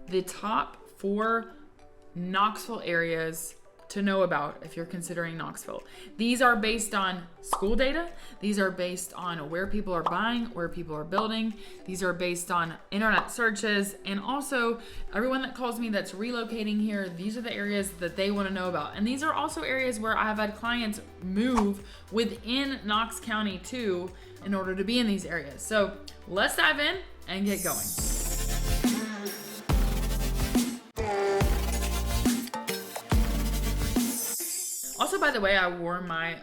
the top 4 Knoxville areas to know about if you're considering Knoxville. These are based on school data. These are based on where people are buying, where people are building. These are based on internet searches. And also, everyone that calls me that's relocating here, these are the areas that they want to know about. And these are also areas where I've had clients move within Knox County too in order to be in these areas. So let's dive in and get going. Also, by the way, I wore my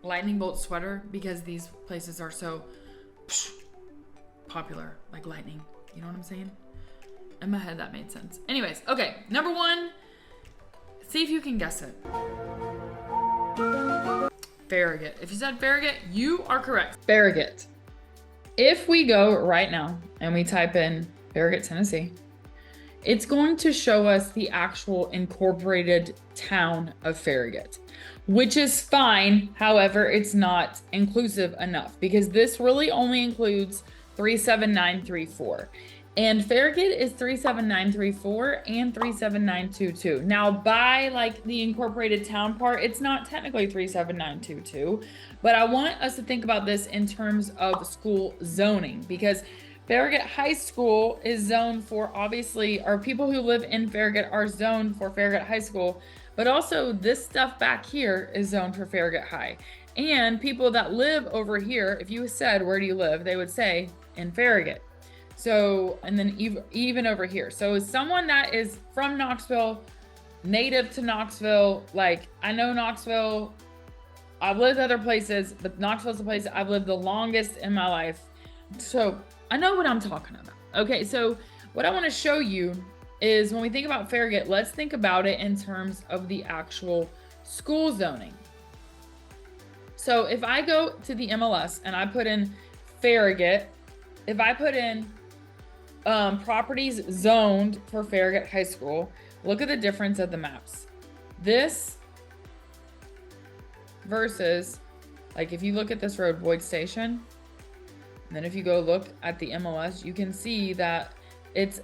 lightning bolt sweater because these places are so popular, like lightning. You know what I'm saying? In my head, that made sense. Anyways, okay, number 1, see if you can guess it. Farragut. If you said Farragut, you are correct. Farragut. If we go right now and we type in Farragut, Tennessee, it's going to show us the actual incorporated town of Farragut, which is fine. However, it's not inclusive enough because this really only includes 37934. And Farragut is 37934 and 37922. Now, by like the incorporated town part, it's not technically 37922, but I want us to think about this in terms of school zoning because Farragut High School is zoned for, obviously, our people who live in Farragut are zoned for Farragut High School, but also this stuff back here is zoned for Farragut High. And people that live over here, if you said, where do you live? They would say in Farragut. So, and then even over here. So as someone that is from Knoxville, native to Knoxville, like I know Knoxville, I've lived other places, but Knoxville's the place I've lived the longest in my life. So I know what I'm talking about. Okay, so what I want to show you is when we think about Farragut, let's think about it in terms of the actual school zoning. So if I go to the MLS and I put in Farragut, if I put in properties zoned for Farragut High School, look at the difference of the maps. This versus, like if you look at this road, Boyd Station, and then if you go look at the MLS, you can see that it's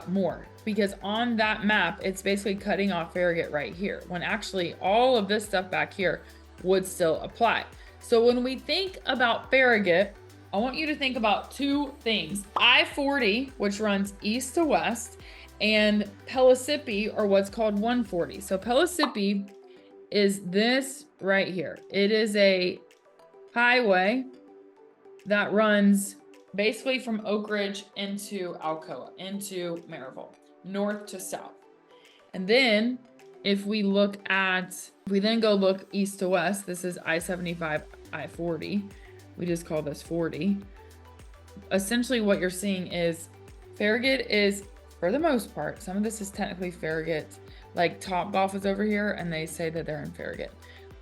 more because on that map, it's basically cutting off Farragut right here when actually all of this stuff back here would still apply. So when we think about Farragut, I want you to think about 2 things. I-40, which runs east to west, and Pellissippi, or what's called 140. So Pellissippi is this right here. It is a highway that runs basically from Oak Ridge into Alcoa, into Maryville, north to south. And then if we then go look east to west, this is I-75, I-40. We just call this 40. Essentially what you're seeing is Farragut is, for the most part, some of this is technically Farragut, like Topgolf is over here and they say that they're in Farragut.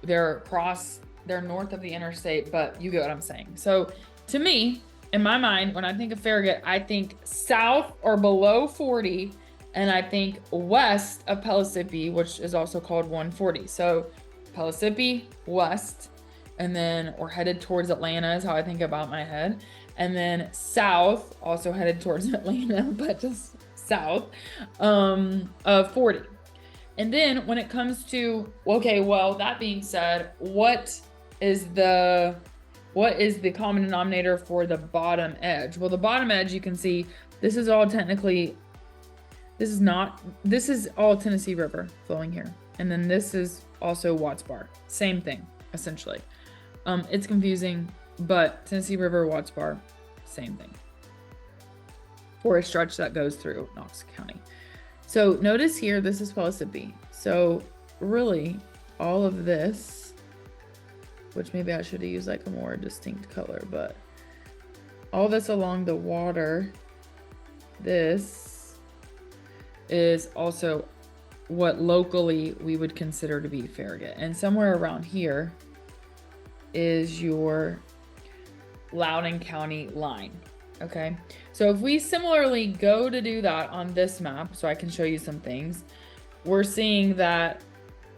They're north of the interstate, but you get what I'm saying. So to me, in my mind, when I think of Farragut, I think south or below 40, and I think west of Pellissippi, which is also called 140. So Pellissippi, west, and then we're headed towards Atlanta is how I think about my head. And then south, also headed towards Atlanta, but just south of 40. And then when it comes to, okay, well, that being said, what is the common denominator for the bottom edge? Well, the bottom edge, you can see, this is all all Tennessee River flowing here. And then this is also Watts Bar. Same thing, essentially. It's confusing, but Tennessee River, Watts Bar, same thing. For a stretch that goes through Knox County. So notice here, this is Pellissippi. So really, all of this, which maybe I should have used like a more distinct color, but all this along the water, this is also what locally we would consider to be Farragut. And somewhere around here is your Loudoun County line. Okay, so if we similarly go to do that on this map, so I can show you some things, we're seeing that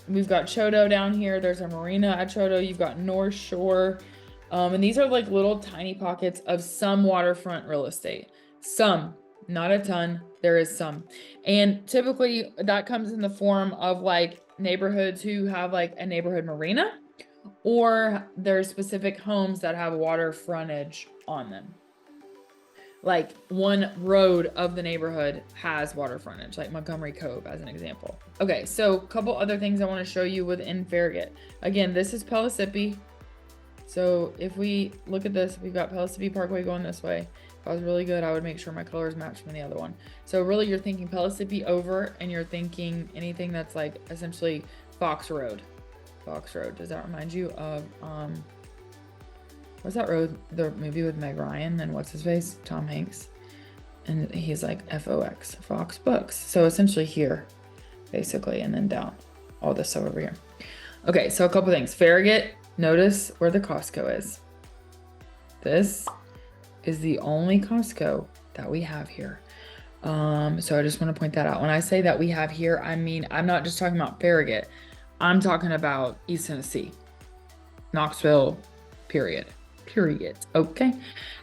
we've got Chodo down here. There's a marina at Chodo. You've got North Shore. And these are like little tiny pockets of some waterfront real estate. Some, Not a ton. There is some. And typically that comes in the form of like neighborhoods who have like a neighborhood marina, or there's specific homes that have water frontage on them. Like one road of the neighborhood has water frontage, like Montgomery Cove as an example. Okay, so a couple other things I want to show you within Farragut. Again, this is Pellissippi. So if we look at this, we've got Pellissippi Parkway going this way. If I was really good, I would make sure my colors match from the other one. So really you're thinking Pellissippi over, and you're thinking anything that's like essentially Fox Road. Fox Road, does that remind you of, what's that road, the movie with Meg Ryan and what's his face, Tom Hanks, and he's like FOX, Fox Books. So essentially here, basically, and then down, all this stuff over here. Okay, so a couple things. Farragut, notice where the Costco is. This is the only Costco that we have here. So I just want to point that out. When I say that we have here, I mean, I'm not just talking about Farragut. I'm talking about East Tennessee, Knoxville, period. Okay.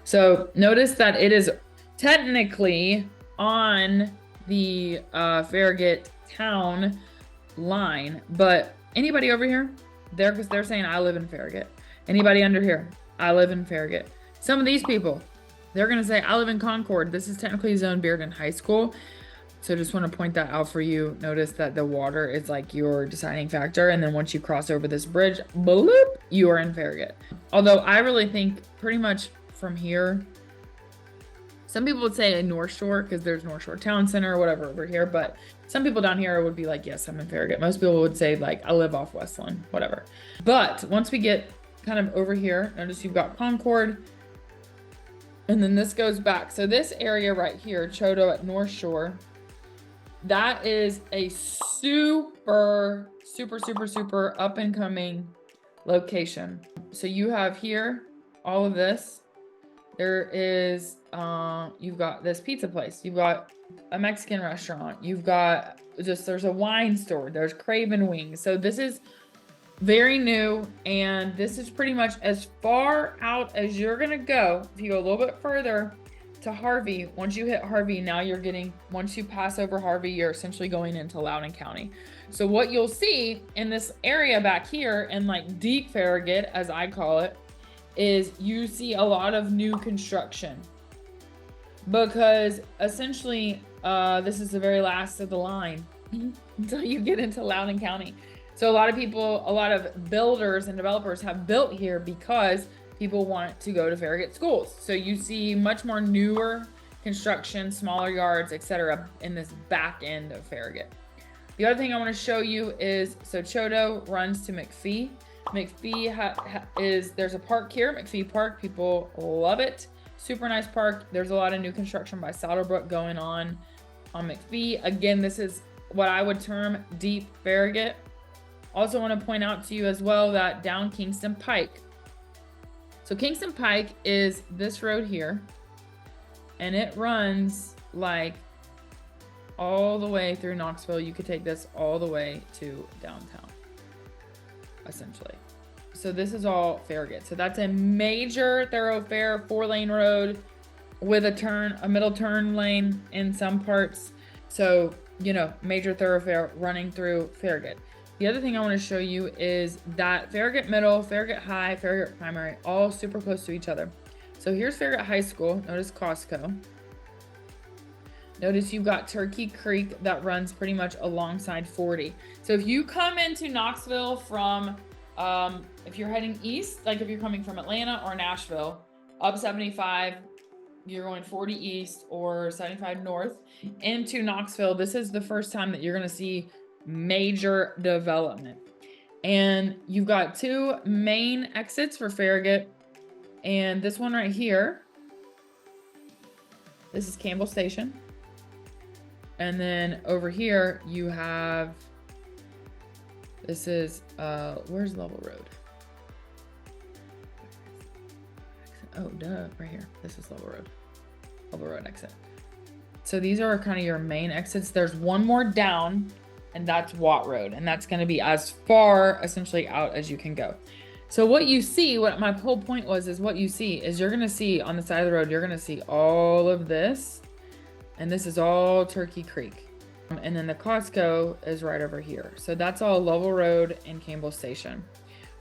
So notice that it is technically on the Farragut town line, but anybody over here, they're saying I live in Farragut. Anybody under here, I live in Farragut. Some of these people, they're gonna say I live in Concord. This is technically zoned Bearden High School. So just want to point that out for you. Notice that the water is like your deciding factor. And then once you cross over this bridge, bloop, you are in Farragut. Although I really think pretty much from here, some people would say North Shore because there's North Shore Town Center or whatever over here. But some people down here would be like, yes, I'm in Farragut. Most people would say like, I live off Westland, whatever. But once we get kind of over here, notice you've got Concord. And then this goes back. So this area right here, Chodo at North Shore, that is a super up and coming location. So you have here all of this. There is, you've got this pizza place. You've got a Mexican restaurant. You've got there's a wine store. There's Craven Wings. So this is very new. And this is pretty much as far out as you're going to go. If you go a little bit further to Harvey, once you hit Harvey, now you're getting, once you pass over Harvey, you're essentially going into Loudoun County. So what you'll see in this area back here, and like deep Farragut, as I call it, is you see a lot of new construction, because essentially this is the very last of the line until you get into Loudoun County. So a lot of people, a lot of builders and developers have built here because people want to go to Farragut schools. So you see much more newer construction, smaller yards, etc. in this back end of Farragut. The other thing I want to show you is, so Chodo runs to McGhee. McGhee there's a park here, McGhee Park. People love it. Super nice park. There's a lot of new construction by Saddlebrook going on McGhee. Again, this is what I would term deep Farragut. Also want to point out to you as well that down Kingston Pike. So Kingston Pike is this road here, and it runs like all the way through Knoxville. You could take this all the way to downtown, essentially. So this is all Farragut. So that's a major thoroughfare, 4-lane road with a middle turn lane in some parts. So, you know, major thoroughfare running through Farragut. The other thing I want to show you is that Farragut Middle, Farragut High, Farragut Primary, all super close to each other. So here's Farragut High School. Notice Costco. Notice you've got Turkey Creek that runs pretty much alongside 40. So if you come into Knoxville from, if you're heading east, like if you're coming from Atlanta or Nashville, up 75, you're going 40 east or 75 north into Knoxville, this is the first time that you're going to see major development. And you've got 2 main exits for Farragut, and this one right here, this is Campbell Station, and then over here you have, this is where's Level Road? Oh duh, right here. This is Level Road exit. So these are kind of your main exits. There's one more down, and that's Watt Road, and that's going to be as far essentially out as you can go. So what you see, what my whole point was, is what you see is you're going to see on the side of the road, you're going to see all of this And this is all Turkey Creek. And then the Costco is right over here. So that's all Lovell Road and Campbell Station,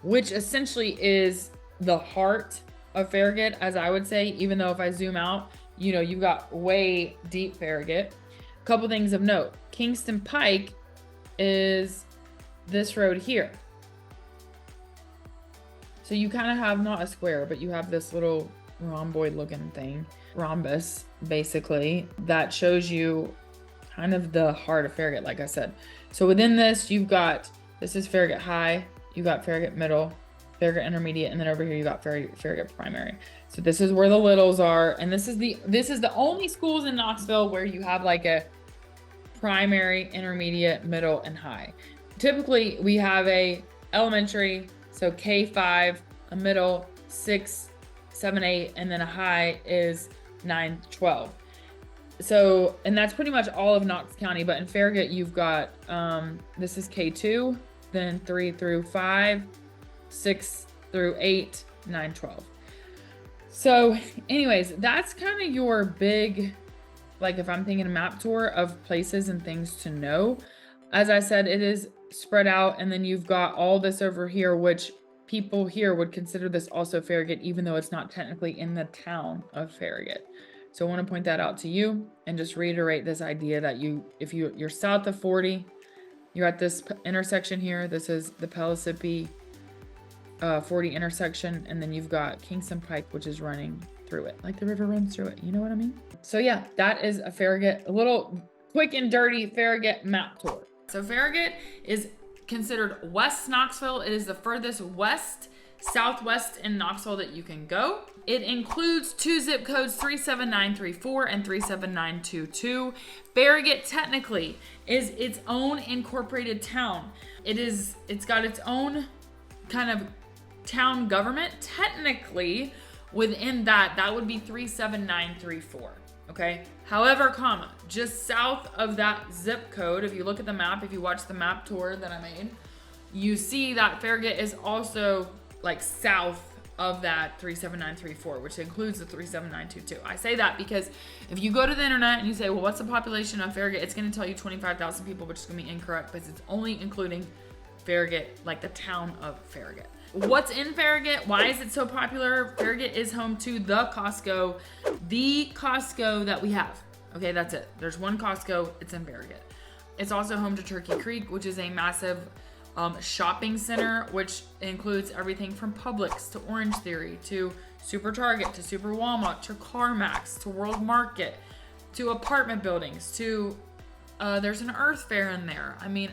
which essentially is the heart of Farragut, as I would say, even though if I zoom out, you know, you've got way deep Farragut. A couple things of note. Kingston Pike is this road here. So you kind of have not a square, but you have this little rhomboid looking thing, rhombus, basically, that shows you kind of the heart of Farragut, like I said. So within this, you've got, this is Farragut High, you got Farragut Middle, Farragut Intermediate, and then over here you got Farragut Primary. So this is where the littles are, and this is the only schools in Knoxville where you have like a primary, intermediate, middle, and high. Typically, we have a elementary, so K5, a middle, 6, 7, 8, and then a high is 9, 12. So, and that's pretty much all of Knox County, but in Farragut, you've got, this is K2, then 3 through 5, 6 through 8, 9, 12. So anyways, that's kind of your big, like if I'm thinking a map tour of places and things to know. As I said, it is spread out, and then you've got all this over here, which people here would consider this also Farragut, even though it's not technically in the town of Farragut. So I want to point that out to you and just reiterate this idea that if you're south of 40, you're at this intersection here. This is the Pellissippi 40 intersection, and then you've got Kingston Pike, which is running through it, like the river runs through it. You know what I mean? So yeah, that is a Farragut, a little quick and dirty Farragut map tour. So Farragut is considered West Knoxville. It is the furthest southwest in Knoxville that you can go. It includes 2 zip codes, 37934 and 37922. Farragut technically is its own incorporated town. It's got its own kind of town government. Technically, within that would be 37934. Okay. However, just south of that zip code, if you look at the map, if you watch the map tour that I made, you see that Farragut is also like south of that 37934, which includes the 37922. I say that because if you go to the internet and you say, well, what's the population of Farragut? It's going to tell you 25,000 people, which is going to be incorrect because it's only including Farragut, like the town of Farragut. What's in Farragut? Why is it so popular? Farragut is home to the Costco that we have. Okay, that's it. There's one Costco. It's in Farragut. It's also home to Turkey Creek, which is a massive shopping center, which includes everything from Publix to Orange Theory to Super Target to Super Walmart to CarMax to World Market to apartment buildings to there's an Earth Fair in there. I mean,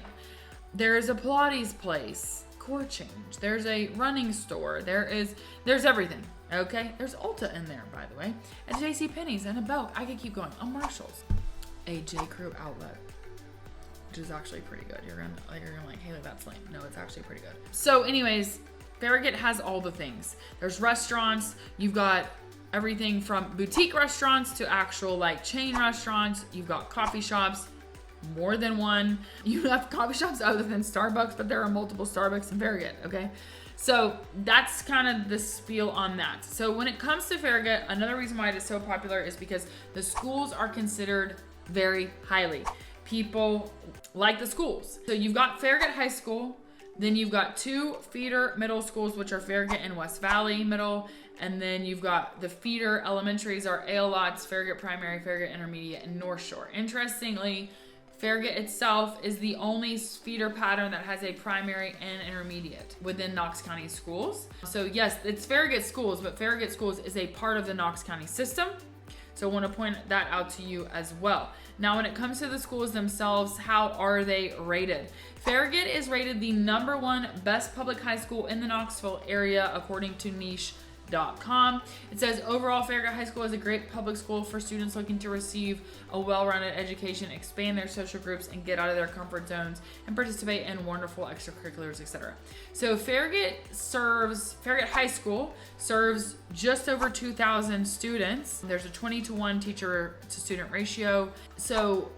there's a Pilates place, Core Change. There's a running store. There's everything. Okay, there's Ulta in there, by the way, and JCPenney's and a Belk. I could keep going. A Marshall's, a J Crew outlet, which is actually pretty good. You're gonna like, Haley, that's lame. No, it's actually pretty good. So anyways, Farragut has all the things. There's restaurants. You've got everything from boutique restaurants to actual like chain restaurants. You've got coffee shops, more than one. You have coffee shops other than Starbucks, but there are multiple Starbucks in Farragut, okay? So that's kind of the spiel on that. So when it comes to Farragut, another reason why it is so popular is because the schools are considered very highly. People like the schools. So you've got Farragut High School, then you've got 2 feeder middle schools, which are Farragut and West Valley Middle, and then you've got the feeder elementaries are Lots, Farragut Primary, Farragut Intermediate, and Northshore. Interestingly, Farragut itself is the only feeder pattern that has a primary and intermediate within Knox County schools. So yes, it's Farragut schools, but Farragut schools is a part of the Knox County system. So I want to point that out to you as well. Now, when it comes to the schools themselves, how are they rated? Farragut is rated the #1 best public high school in the Knoxville area, according to niche.com. It says overall Farragut High School is a great public school for students looking to receive a well-rounded education, expand their social groups, and get out of their comfort zones and participate in wonderful extracurriculars, etc. So Farragut High School serves just over 2,000 students. There's a 20-to-1 teacher to student ratio. So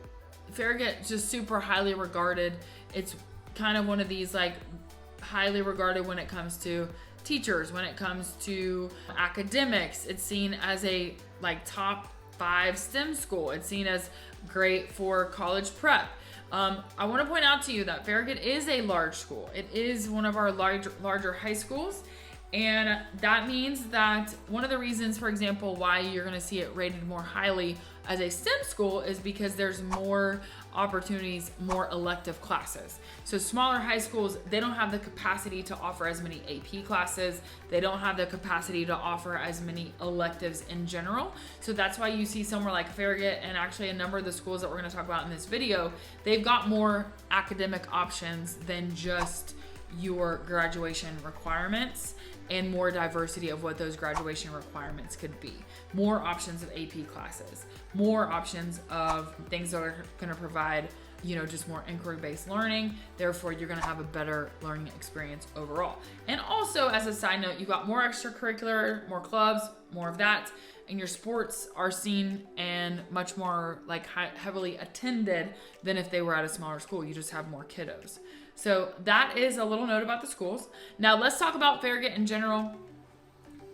Farragut is just super highly regarded. It's kind of one of these like highly regarded when it comes to teachers, when it comes to academics. It's seen as a like top 5 STEM school. It's seen as great for college prep. I want to point out to you that Farragut is a large school. It is one of our larger high schools. And that means that one of the reasons, for example, why you're going to see it rated more highly as a STEM school is because there's more opportunities, more elective classes. So smaller high schools, they don't have the capacity to offer as many AP classes. They don't have the capacity to offer as many electives in general. So that's why you see somewhere like Farragut, and actually a number of the schools that we're going to talk about in this video, they've got more academic options than just your graduation requirements, and more diversity of what those graduation requirements could be. More options of AP classes, more options of things that are going to provide, just more inquiry-based learning. Therefore, you're going to have a better learning experience overall. And also, as a side note, you've got more extracurricular, more clubs, more of that, and your sports are seen and much more heavily attended than if they were at a smaller school. You just have more kiddos. So that is a little note about the schools. Now let's talk about Farragut in general.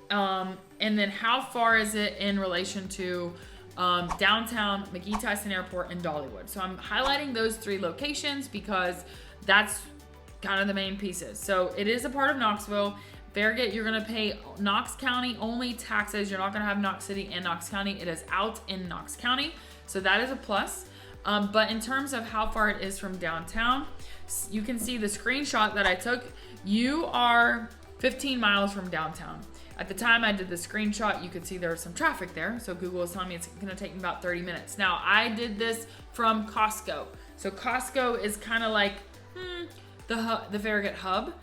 And then how far is it in relation to downtown, McGhee Tyson Airport, and Dollywood. So I'm highlighting those 3 locations because that's kind of the main pieces. So it is a part of Knoxville. Farragut, you're going to pay Knox County only taxes. You're not going to have Knox City and Knox County. It is out in Knox County. So that is a plus. But in terms of how far it is from downtown, you can see the screenshot that I took. You are 15 miles from downtown. At the time I did the screenshot, you could see there was some traffic there. So Google is telling me it's going to take me about 30 minutes. Now, I did this from Costco. So Costco is kind of like the Farragut hub.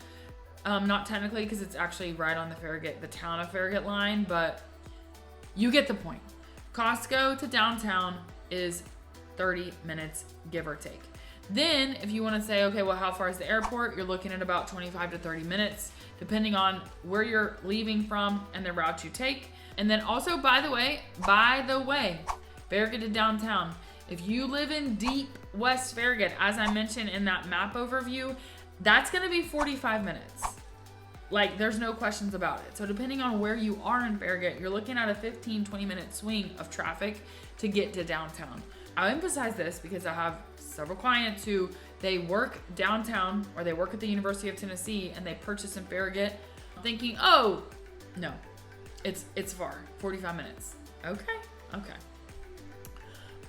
Not technically, because it's actually right on the town of Farragut line, but you get the point. Costco to downtown is 30 minutes, give or take. Then if you want to say, okay, well, how far is the airport? You're looking at about 25 to 30 minutes, depending on where you're leaving from and the route you take. And then also, by the way, Farragut to downtown. If you live in deep West Farragut, as I mentioned in that map overview, that's going to be 45 minutes. There's no questions about it. So depending on where you are in Farragut, you're looking at a 15-20 minute swing of traffic to get to downtown. I emphasize this because I have several clients who they work downtown or they work at the University of Tennessee and they purchase in Farragut thinking, oh, no, it's far, 45 minutes. Okay.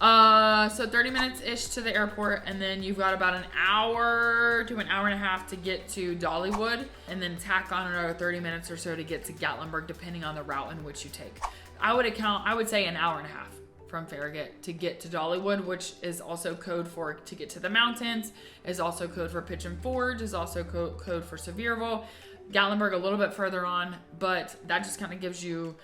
So 30 minutes-ish to the airport, and then you've got about an hour to an hour and a half to get to Dollywood, and then tack on another 30 minutes or so to get to Gatlinburg, depending on the route in which you take. I would say an hour and a half from Farragut to get to Dollywood, which is also code for to get to the mountains, is also code for Pigeon Forge, is also code for Sevierville. Gatlinburg a little bit further on, but that just kind of gives you,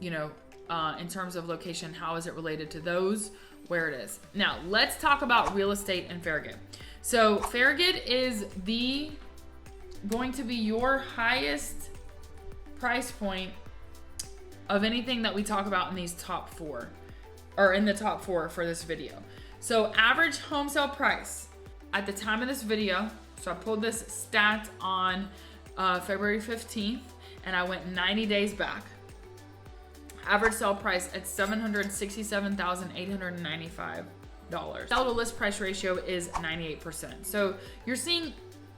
in terms of location, how is it related to those, where it is. Now, let's talk about real estate in Farragut. So Farragut is going to be your highest price point of anything that we talk about in these top 4. Or in the top 4 for this video. So average home sale price at the time of this video, so I pulled this stat on February 15th and I went 90 days back. Average sale price at $767,895. Sell to list price ratio is 98%. So you're seeing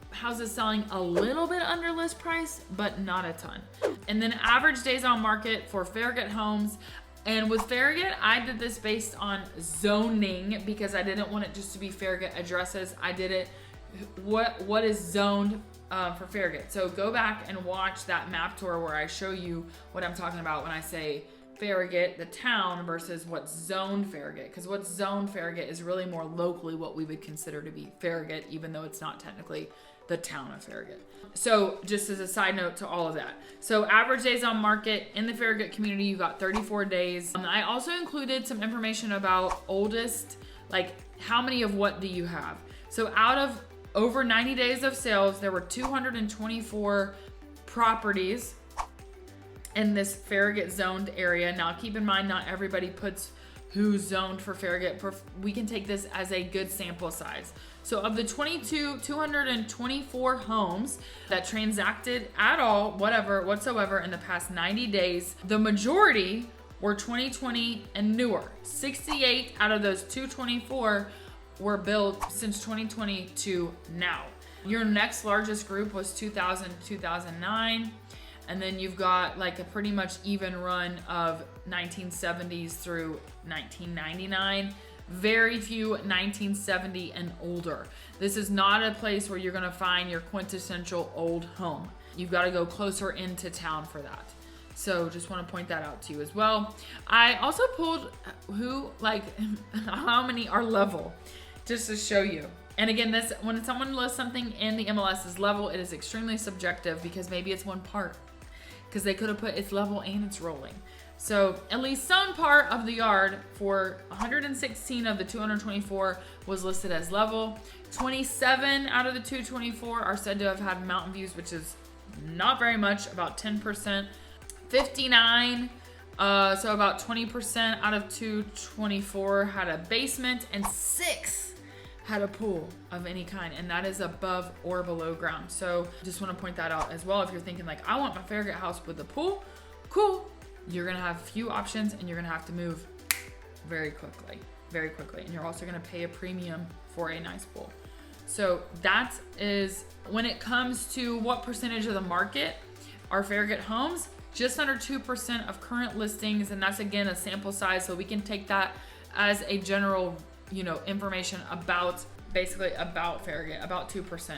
houses selling a little bit under list price, but not a ton. And then average days on market for Farragut homes. And with Farragut, I did this based on zoning because I didn't want it just to be Farragut addresses. I did it, what is zoned for Farragut. So go back and watch that map tour where I show you what I'm talking about when I say Farragut, the town, versus what's zoned Farragut. Because what's zoned Farragut is really more locally what we would consider to be Farragut, even though it's not technically the town of Farragut. So just as a side note to all of that. So average days on market in the Farragut community, you got 34 days. I also included some information about oldest, how many of what do you have? So out of over 90 days of sales, there were 224 properties in this Farragut zoned area. Now keep in mind, not everybody puts who's zoned for Farragut. We can take this as a good sample size. So of the 224 homes that transacted at all, whatsoever in the past 90 days, the majority were 2020 and newer. 68 out of those 224 were built since 2020 to now. Your next largest group was 2000 to 2009. And then you've got like a pretty much even run of 1970s through 1999. Very few 1970 and older. This is not a place where you're gonna find your quintessential old home. You've got to go closer into town for that. So just want to point that out to you as well. I also pulled how many are level, just to show you. And again, this, when someone lists something in the MLS as level, it is extremely subjective because maybe it's one part. Because they could have put it's level and it's rolling. So at least some part of the yard for 116 of the 224 was listed as level. 27 out of the 224 are said to have had mountain views, which is not very much, about 10%. 59, so about 20% out of 224 had a basement, and 6 had a pool of any kind, and that is above or below ground. So just want to point that out as well. If you're thinking like, I want my Farragut house with a pool, cool. You're gonna have a few options and you're gonna have to move very quickly. And you're also gonna pay a premium for a nice pool. So that is, when it comes to what percentage of the market are Farragut homes, just under 2% of current listings. And that's again a sample size. So we can take that as a general, information about, basically about Farragut. About 2%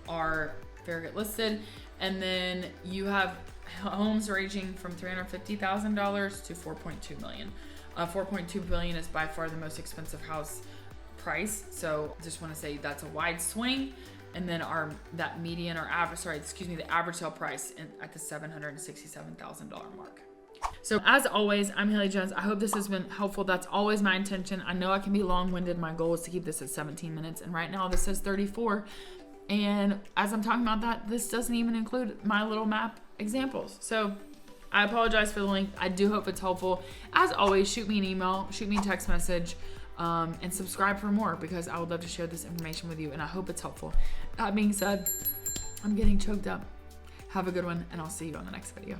are Farragut listed. And then you have homes ranging from $350,000 to $4.2 million. $4.2 billion is by far the most expensive house price. So just want to say that's a wide swing. And then the average sale price at the $767,000 mark. So as always, I'm Haley Jones. I hope this has been helpful. That's always my intention. I know I can be long-winded. My goal is to keep this at 17 minutes. And right now this says 34. And as I'm talking about that, this doesn't even include my little map examples. So I apologize for the length. I do hope it's helpful. As always, shoot me an email, shoot me a text message, and subscribe for more because I would love to share this information with you and I hope it's helpful. That being said, I'm getting choked up. Have a good one and I'll see you on the next video.